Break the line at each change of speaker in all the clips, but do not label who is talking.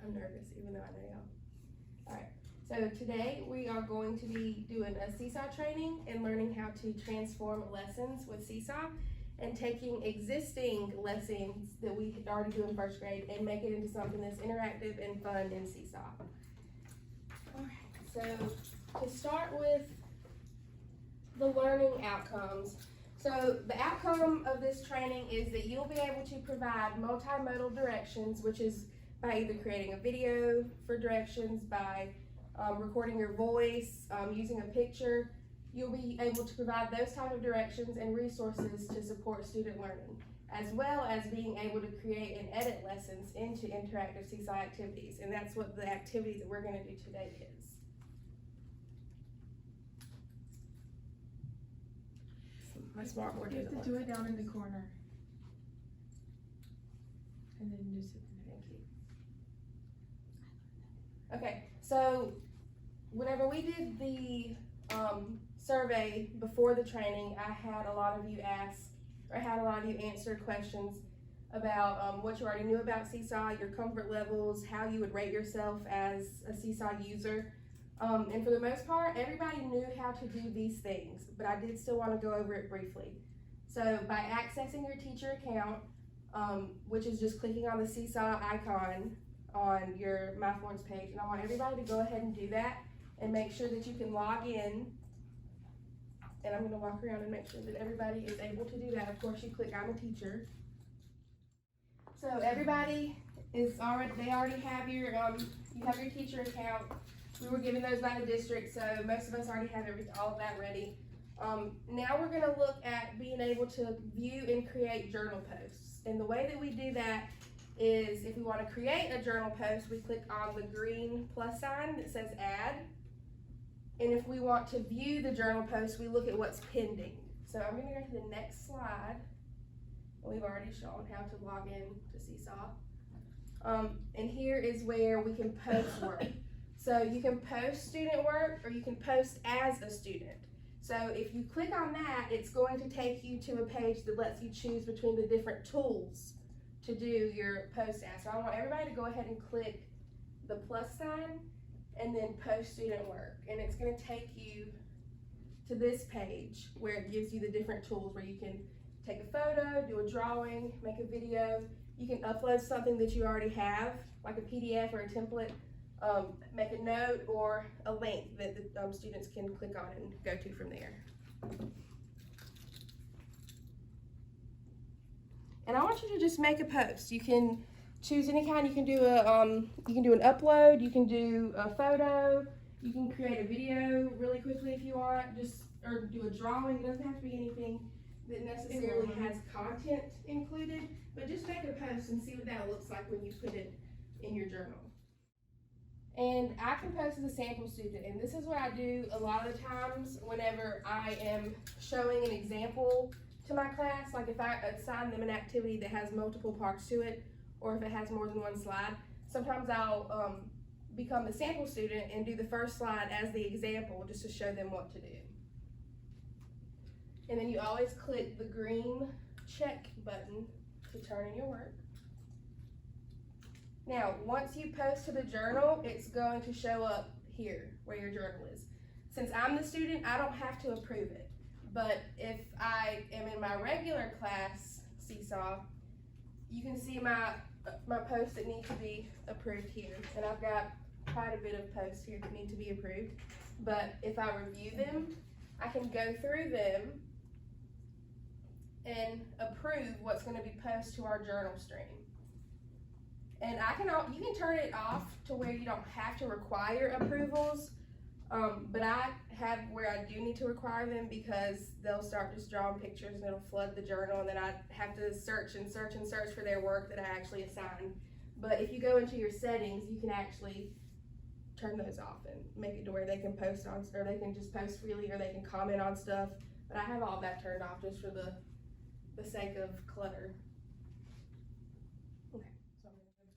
I'm nervous, even though I know y'all. Alright, so today we are going to be doing a Seesaw training and learning how to transform lessons with Seesaw and taking existing lessons that we already do in first grade and make it into something that's interactive and fun in Seesaw. Alright, so to start with the learning outcomes. So the outcome of this training is that you'll be able to provide multimodal directions, which is by either creating a video for directions, by recording your voice, using a picture. You'll be able to provide those type of directions and resources to support student learning, as well as being able to create and edit lessons into interactive Seesaw activities. And that's what the activity that we're going to do today is. My smartboard
You have
doesn't
to
work.
do it down in the corner. And then just
Thank you. Okay, so whenever we did the survey before the training, I had a lot of you answer questions about what you already knew about Seesaw, your comfort levels, how you would rate yourself as a Seesaw user. And for the most part, everybody knew how to do these things, but I did still want to go over it briefly. So by accessing your teacher account, which is just clicking on the Seesaw icon on your MyForms page, and I want everybody to go ahead and do that and make sure that you can log in. And I'm going to walk around and make sure that everybody is able to do that. Of course, you click I'm a teacher. So everybody is they already have your, you have your teacher account. We were given those by the district, so most of us already have all of that ready. Now we're going to look at being able to view and create journal posts. And the way that we do that is if we want to create a journal post, we click on the green plus sign that says add. And if we want to view the journal post, we look at what's pending. So I'm going to go to the next slide. We've already shown how to log in to Seesaw. And here is where we can post work. So you can post student work or you can post as a student. So if you click on that, it's going to take you to a page that lets you choose between the different tools to do your post as. So I want everybody to go ahead and click the plus sign and then post student work. And it's going to take you to this page where it gives you the different tools where you can take a photo, do a drawing, make a video. You can upload something that you already have, like a PDF or a template. Make a note or a link that the students can click on and go to from there. And I want you to just make a post. You can choose any kind. You can do an upload. You can do a photo. You can create a video really quickly if you want. Or do a drawing. It doesn't have to be anything that necessarily has content included. But just make a post and see what that looks like when you put it in your journal. And I can post as a sample student, and this is what I do a lot of the times whenever I am showing an example to my class, like if I assign them an activity that has multiple parts to it, or if it has more than one slide. Sometimes I'll become the sample student and do the first slide as the example just to show them what to do. And then you always click the green check button to turn in your work. Now, once you post to the journal, it's going to show up here where your journal is. Since I'm the student, I don't have to approve it. But if I am in my regular class, Seesaw, you can see my posts that need to be approved here. And I've got quite a bit of posts here that need to be approved. But if I review them, I can go through them and approve what's going to be posted to our journal stream. And you can turn it off to where you don't have to require approvals, but I have where I do need to require them because they'll start just drawing pictures and it'll flood the journal, and then I have to search for their work that I actually assigned. But if you go into your settings, you can actually turn those off and make it to where they can post on, or they can just post freely, or they can comment on stuff. But I have all that turned off just for the sake of clutter. Okay, so I'm gonna go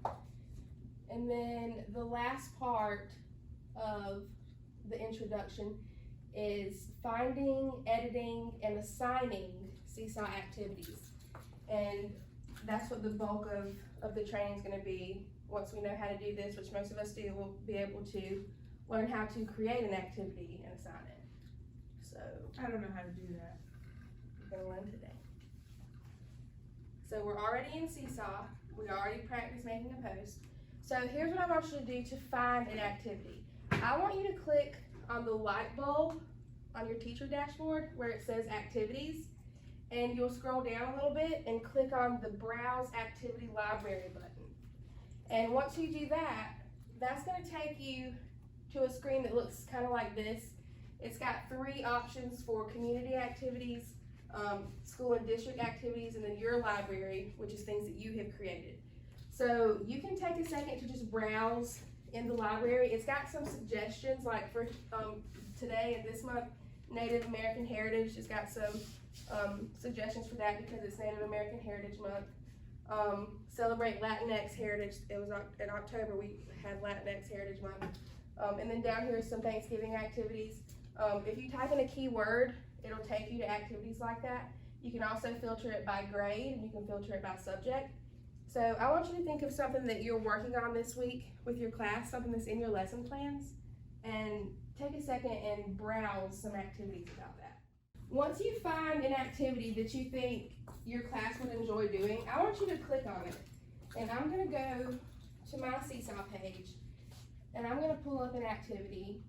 back. And then the last part of the introduction is finding, editing, and assigning Seesaw activities. And that's what the bulk of of the training is going to be, once we know how to do this, which most of us do, we'll be able to learn how to create an activity and assign it. So
I don't know how to do that.
we're going to learn today. So we're already in Seesaw. We already practiced making a post. So here's what I want you to do to find an activity. I want you to click on the light bulb on your teacher dashboard where it says activities, and you'll scroll down a little bit and click on the Browse Activity Library button. And once you do that, that's going to take you to a screen that looks kind of like this. It's got 3 options for community activities, school and district activities, and then your library, which is things that you have created. So you can take a second to just browse in the library. It's got some suggestions, like for today and this month, Native American Heritage. It's got some suggestions for that because it's Native American Heritage Month. Celebrate Latinx Heritage. It was in October we had Latinx Heritage Month. And then down here is some Thanksgiving activities. If you type in a keyword, it'll take you to activities like that. You can also filter it by grade, and you can filter it by subject. So I want you to think of something that you're working on this week with your class, something that's in your lesson plans, and take a second and browse some activities about that. Once you find an activity that you think your class would enjoy doing, I want you to click on it. And I'm gonna go to my Seesaw page, and I'm gonna pull up an activity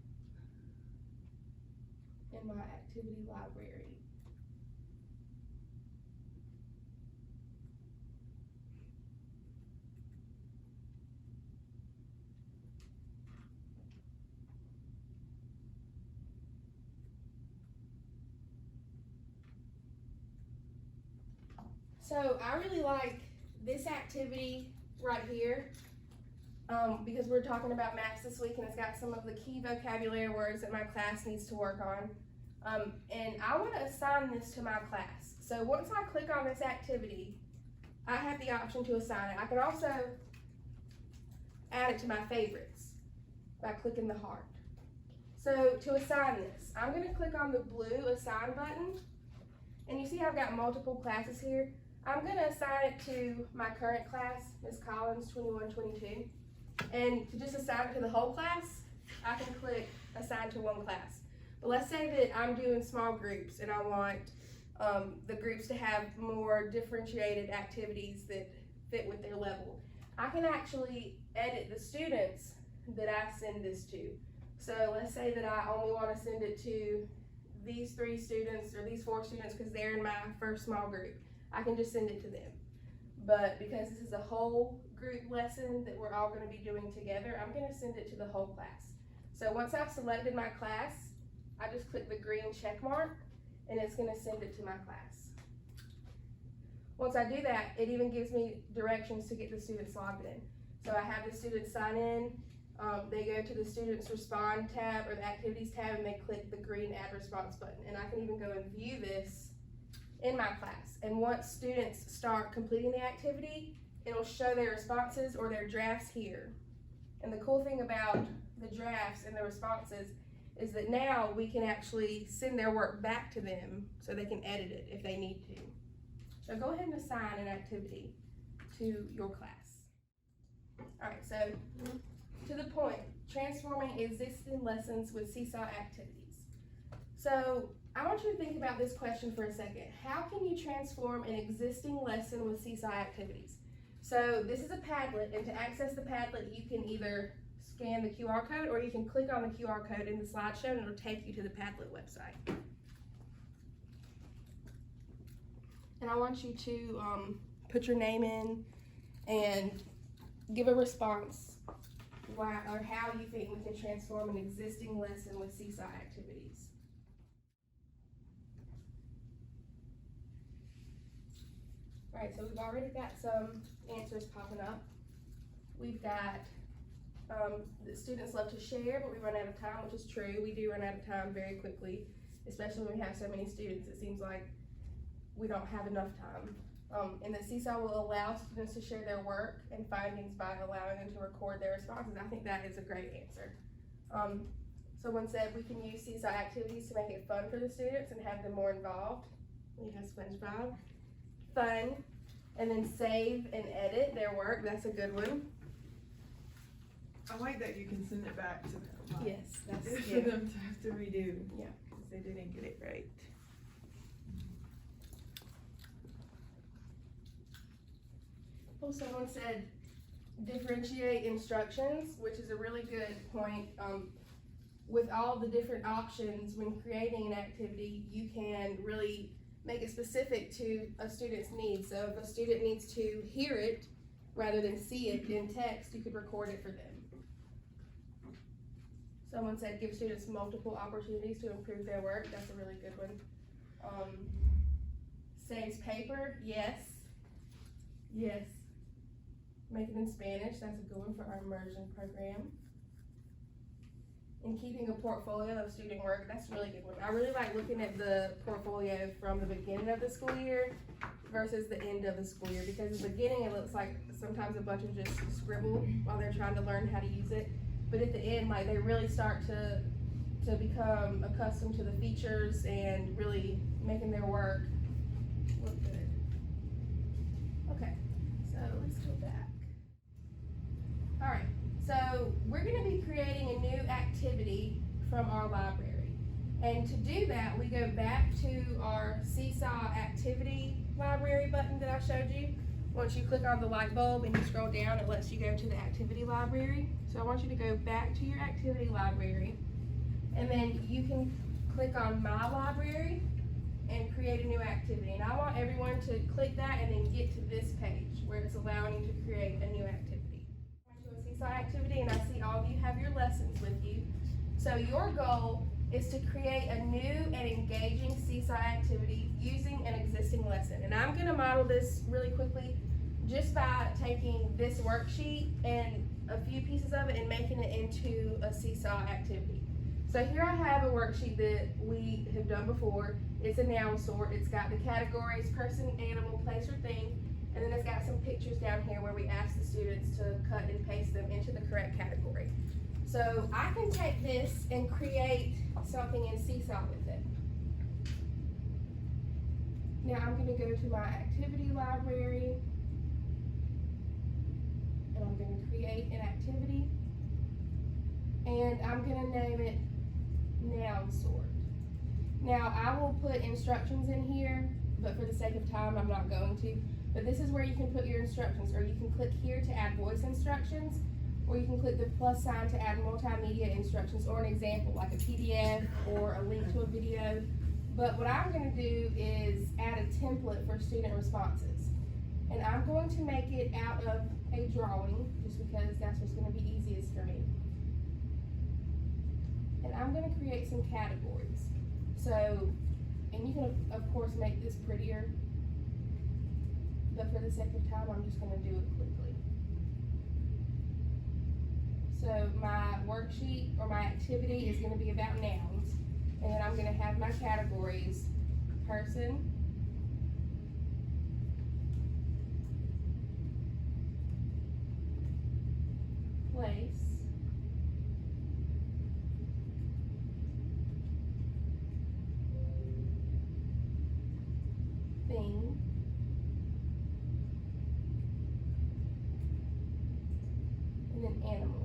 in my activity library. So I really like this activity right here because we're talking about maps this week, and it's got some of the key vocabulary words that my class needs to work on. And I want to assign this to my class. So once I click on this activity, I have the option to assign it. I can also add it to my favorites by clicking the heart. So to assign this, I'm going to click on the blue assign button, and you see I've got multiple classes here. I'm going to assign it to my current class, Ms. Collins 2122. And to just assign it to the whole class, I can click assign to one class. But let's say that I'm doing small groups and I want the groups to have more differentiated activities that fit with their level. I can actually edit the students that I send this to. So let's say that I only want to send it to these 3 students or these 4 students because they're in my first small group. I can just send it to them. But because this is a whole group lesson that we're all going to be doing together, I'm going to send it to the whole class. So once I've selected my class, I just click the green check mark, and it's going to send it to my class. Once I do that, it even gives me directions to get the students logged in. So I have the students sign in, they go to the students respond tab or the activities tab, and they click the green add response button. And I can even go and view this in my class. And once students start completing the activity, it'll show their responses or their drafts here. And the cool thing about the drafts and the responses is that now we can actually send their work back to them so they can edit it if they need to. So go ahead and assign an activity to your class. All right, so to the point, transforming existing lessons with Seesaw activities. So I want you to think about this question for a second. How can you transform an existing lesson with Seesaw activities? So this is a Padlet, and to access the Padlet, you can either scan the QR code or you can click on the QR code in the slideshow and it'll take you to the Padlet website. And I want you to put your name in and give a response why or how you think we can transform an existing lesson with Seesaw activities. All right, so we've already got some answers popping up. We've got the students love to share, but we run out of time, which is true. We do run out of time very quickly, especially when we have so many students. It seems like we don't have enough time. And the Seesaw will allow students to share their work and findings by allowing them to record their responses. I think that is a great answer. Someone said we can use Seesaw activities to make it fun for the students and have them more involved. We have SpongeBob. Fun. and then save and edit their work. That's a good one.
I like that you can send it back to them. Like,
Yes, that's
for them to have to redo.
Yeah.
Because they didn't get it right.
Well, someone said differentiate instructions, which is a really good point. With all the different options when creating an activity, you can really make it specific to a student's needs. So if a student needs to hear it rather than see it in text, you could record it for them. Someone said give students multiple opportunities to improve their work. That's a really good one. Saves paper, yes. Yes. Make it in Spanish, that's a good one for our immersion program. And keeping a portfolio of student work, that's a really good one. I really like looking at the portfolio from the beginning of the school year versus the end of the school year, because at the beginning it looks like sometimes a bunch of just scribble while they're trying to learn how to use it. But at the end, like, they really start to become accustomed to the features and really making their work look good. Okay, so let's go back. All right, so we're gonna be creating a new activity from our library. And to do that, we go back to our Seesaw activity library button that I showed you. Once you click on the light bulb and you scroll down, it lets you go to the activity library. So I want you to go back to your activity library, and then you can click on My Library and create a new activity. And I want everyone to click that and then get to this page where it's allowing you to create a new activity. I'm going to a Seesaw activity, and I see all of you have your lessons with you. So your goal is to create a new and engaging Seesaw activity using an existing lesson. And I'm going to model this really quickly just by taking this worksheet and a few pieces of it and making it into a Seesaw activity. So here I have a worksheet that we have done before. It's a noun sort. It's got the categories, person, animal, place, or thing, and then it's got some pictures down here where we ask the students to cut and paste them into the correct category. So I can take this and create something in Seesaw with it. Now I'm going to go to my activity library, and I'm going to create an activity, and I'm going to name it noun sort. Now I will put instructions in here, but for the sake of time I'm not going to. But this is where you can put your instructions, or you can click here to add voice instructions, or you can click the plus sign to add multimedia instructions, or an example like a PDF or a link to a video. But what I'm going to do is add a template for student responses. And I'm going to make it out of a drawing, just because that's what's going to be easiest for me. And I'm going to create some categories. So, and you can of course make this prettier, but for the sake of time I'm just going to do it quickly. So my worksheet or my activity is going to be about nouns, and then I'm going to have my categories: person, place, thing, and then animal.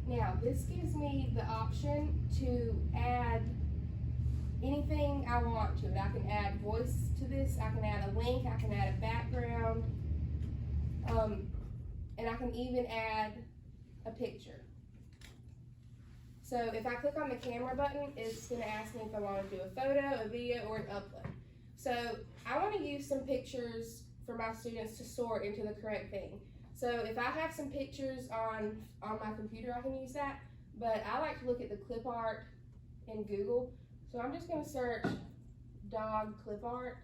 Now, this gives me the option to add anything I want to it. I can add voice to this, I can add a link, I can add a background, and I can even add a picture. So if I click on the camera button, it's going to ask me if I want to do a photo, a video, or an upload. So I want to use some pictures for my students to sort into the correct thing. So if I have some pictures on my computer, I can use that, but I like to look at the clip art in Google. So I'm just going to search dog clip art,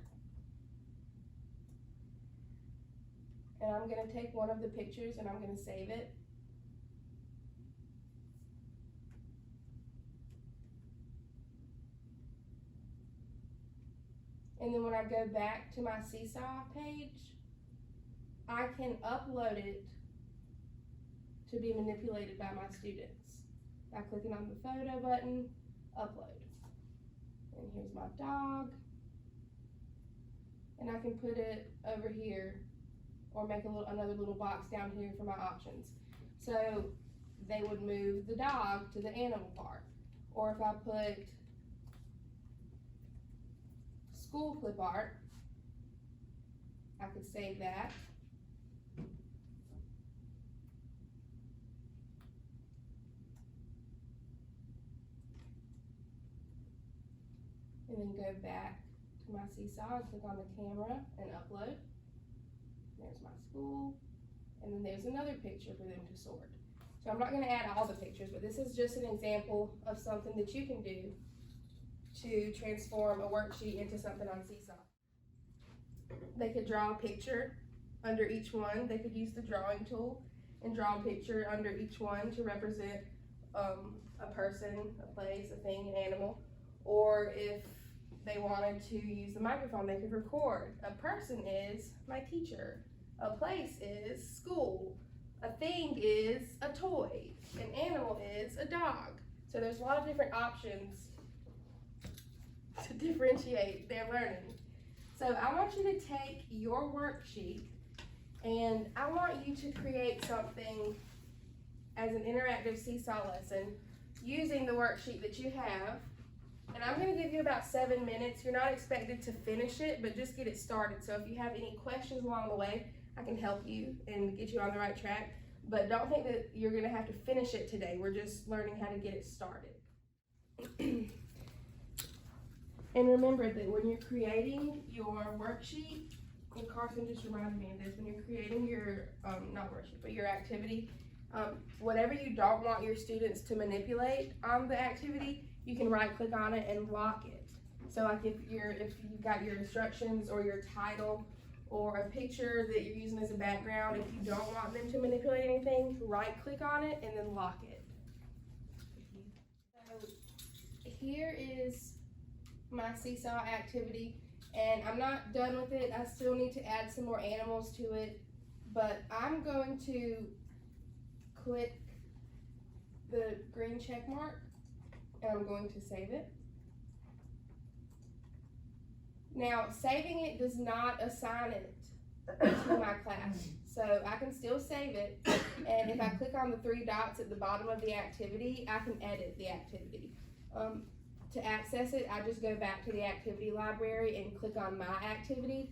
and I'm going to take one of the pictures and I'm going to save it. And then when I go back to my Seesaw page, I can upload it to be manipulated by my students by clicking on the photo button, upload. and here's my dog. And I can put it over here or make another little box down here for my options. So they would move the dog to the animal part. Or if I put school clip art, I could save that. And then go back to my Seesaw and click on the camera and upload. There's my school. And then there's another picture for them to sort. So I'm not going to add all the pictures, but this is just an example of something that you can do to transform a worksheet into something on Seesaw. They could draw a picture under each one. They could use the drawing tool and draw a picture under each one to represent a person, a place, a thing, an animal. Or if they wanted to use the microphone, they could record. A person is my teacher. A place is school. A thing is a toy. An animal is a dog. So there's a lot of different options to differentiate their learning. So I want you to take your worksheet and I want you to create something as an interactive Seesaw lesson using the worksheet that you have. And I'm going to give you about 7 minutes. You're not expected to finish it, but just get it started. So if you have any questions along the way, I can help you and get you on the right track. But don't think that you're going to have to finish it today. We're just learning how to get it started. And remember that when you're creating your worksheet, and Carson just reminded me of this, when you're creating your, not worksheet, but your activity, whatever you don't want your students to manipulate on the activity, you can right click on it and lock it. So like if you've got your instructions or your title or a picture that you're using as a background, if you don't want them to manipulate anything, right click on it and then lock it. So here is my Seesaw activity, and I'm not done with it. I still need to add some more animals to it, but I'm going to click the green check mark and I'm going to save it. Now, saving it does not assign it to my class. So I can still save it, and if I click on the 3 dots at the bottom of the activity, I can edit the activity. To access it, I just go back to the activity library and click on my activity,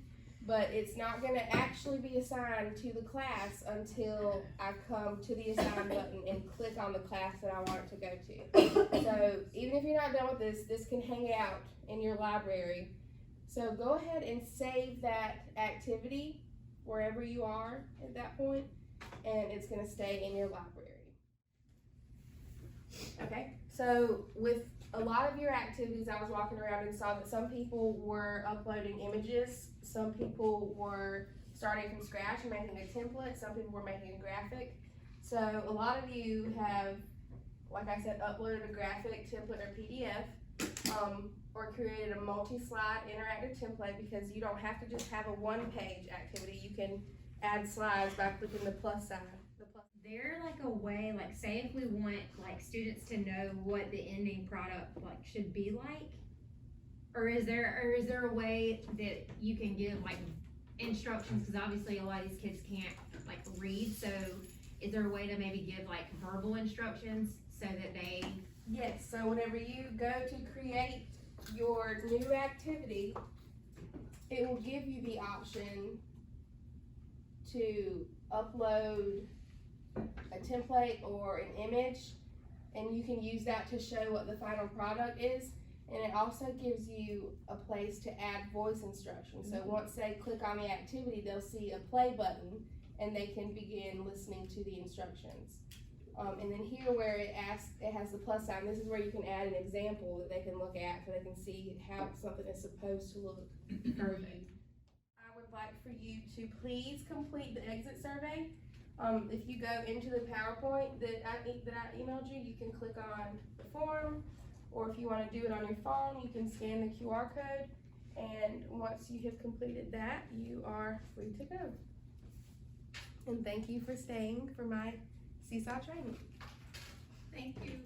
but it's not going to actually be assigned to the class until I come to the assign button and click on the class that I want it to go to. So even if you're not done with this can hang out in your library. So go ahead and save that activity wherever you are at that point, and it's going to stay in your library. Okay, so with a lot of your activities, I was walking around and saw that some people were uploading images, some people were starting from scratch and making a template, some people were making a graphic. So a lot of you have, like I said, uploaded a graphic, template, or PDF, or created a multi-slide interactive template, because you don't have to just have a one-page activity. You can add slides by clicking the plus sign.
Is there like a way, like say if we want like students to know what the ending product like should be like, or is there a way that you can give like instructions, because obviously a lot of these kids can't like read, so is there a way to maybe give like verbal instructions so that they...
Yes, so whenever you go to create your new activity, it will give you the option to upload a template or an image, and you can use that to show what the final product is. And it also gives you a place to add voice instructions. So once they click on the activity, they'll see a play button and they can begin listening to the instructions. And then here where it has the plus sign, this is where you can add an example that they can look at so they can see how something is supposed to look for you. I would like for you to please complete the exit survey. If you go into the PowerPoint that I emailed you, you can click on the form, or if you want to do it on your phone, you can scan the QR code, and once you have completed that, you are free to go. And thank you for staying for my Seesaw training.
Thank you.